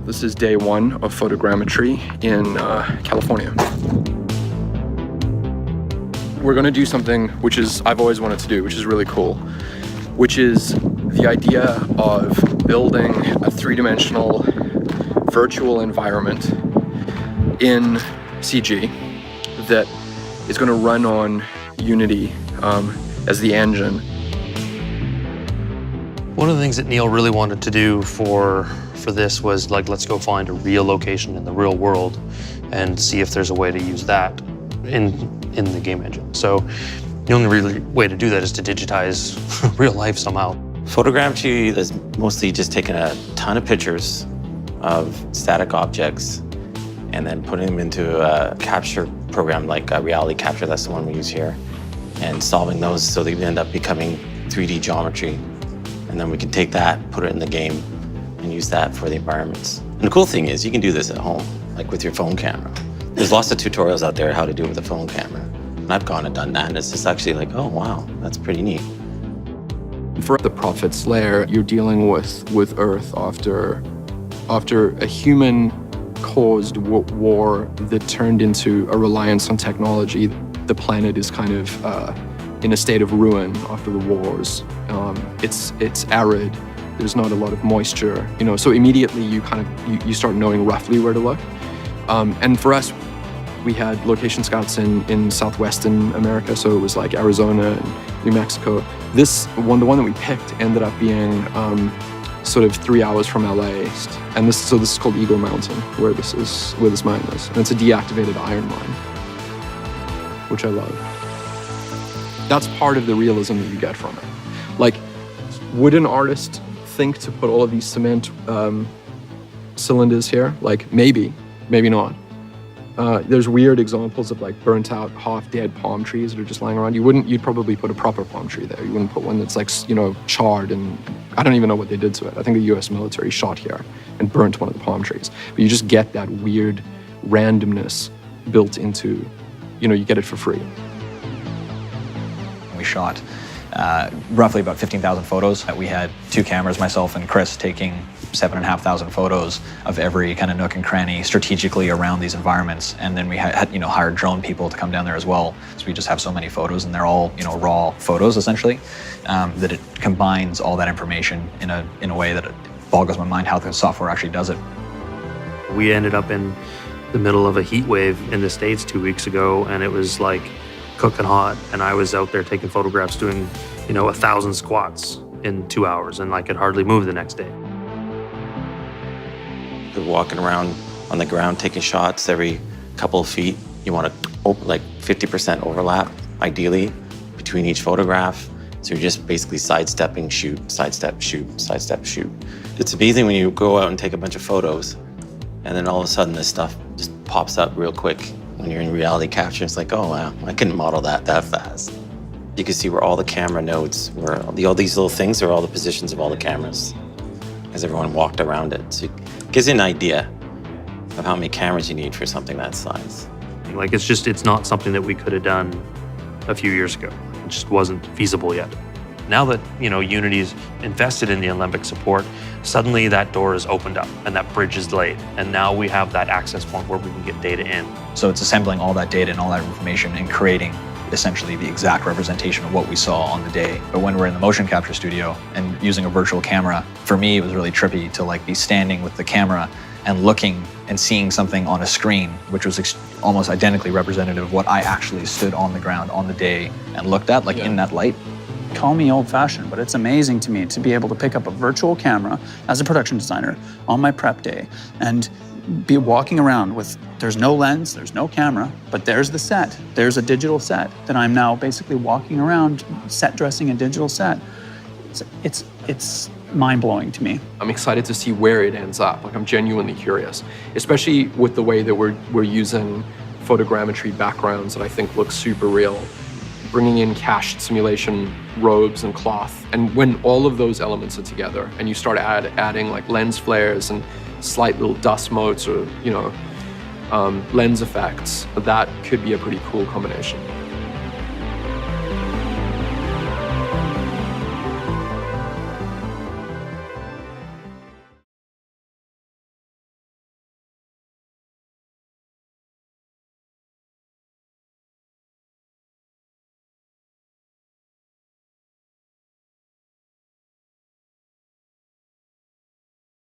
This is day one of photogrammetry in California. We're gonna do something which is I've always wanted to do, which is really cool, which is the idea of building a three-dimensional virtual environment in CG that is gonna run on Unity as the engine. One of the things that Neil really wanted to do for this was like, let's go find a real location in the real world and see if there's a way to use that in the game engine. So the only really way to do that is to digitize real life somehow. Photogrammetry is mostly just taking a ton of pictures of static objects and then putting them into a capture program like Reality Capture, that's the one we use here, and solving those so they end up becoming 3D geometry. And then we can take that, put it in the game, and use that for the environments. And the cool thing is you can do this at home, like with your phone camera. There's lots of tutorials out there how to do it with a phone camera. And I've gone and done that, and it's just actually like, oh wow, that's pretty neat. For the Prophet's Lair, you're dealing with Earth after a human-caused war that turned into a reliance on technology. The planet is kind of in a state of ruin after the wars. It's arid. There's not a lot of moisture, so immediately you start knowing roughly where to look. And for us, we had location scouts in southwestern America, so it was like Arizona and New Mexico. The one that we picked ended up being sort of 3 hours from LA, and this is called Eagle Mountain, where this mine is, and it's a deactivated iron mine, which I love. That's part of the realism that you get from it. Like, would an artist think to put all of these cement cylinders here? Like, maybe not. There's weird examples of like burnt out, half-dead palm trees that are just lying around. You'd probably put a proper palm tree there. You wouldn't put one that's like, charred, and I don't even know what they did to it. I think the US military shot here and burnt one of the palm trees. But you just get that weird randomness built into, you get it for free. We shot roughly about 15,000 photos. We had 2 cameras, myself and Chris, taking 7,500 photos of every kind of nook and cranny strategically around these environments. And then we had hired drone people to come down there as well. So we just have so many photos, and they're all raw photos essentially, that it combines all that information in a way that it boggles my mind how the software actually does it. We ended up in the middle of a heat wave in the States 2 weeks ago, and it was like cooking hot, and I was out there taking photographs doing 1,000 squats in 2 hours, and I could hardly move the next day. You're walking around on the ground taking shots every couple of feet. You want to like 50% overlap, ideally, between each photograph. So you're just basically sidestepping, shoot, sidestep, shoot, sidestep, shoot. It's amazing when you go out and take a bunch of photos, and then all of a sudden this stuff just pops up real quick. When you're in reality capture, it's like, oh wow, I couldn't model that fast. You can see where all the camera nodes, where all these little things are all the positions of all the cameras, as everyone walked around it. So it gives you an idea of how many cameras you need for something that size. Like, it's not something that we could have done a few years ago. It just wasn't feasible yet. Now that, Unity's invested in the Olympic support, suddenly that door is opened up and that bridge is laid. And now we have that access point where we can get data in. So it's assembling all that data and all that information and creating essentially the exact representation of what we saw on the day. But when we're in the motion capture studio and using a virtual camera, for me, it was really trippy to like be standing with the camera and looking and seeing something on a screen, which was almost identically representative of what I actually stood on the ground on the day and looked at, in that light. Call me old-fashioned, but it's amazing to me to be able to pick up a virtual camera as a production designer on my prep day and be walking around with, there's no lens, there's no camera, but there's the set. There's a digital set that I'm now basically walking around, set dressing a digital set. It's mind-blowing to me. I'm excited to see where it ends up. Like, I'm genuinely curious, especially with the way that we're using photogrammetry backgrounds that I think look super real, bringing in cached simulation robes and cloth. And when all of those elements are together and you start adding like lens flares and slight little dust motes or, lens effects, that could be a pretty cool combination.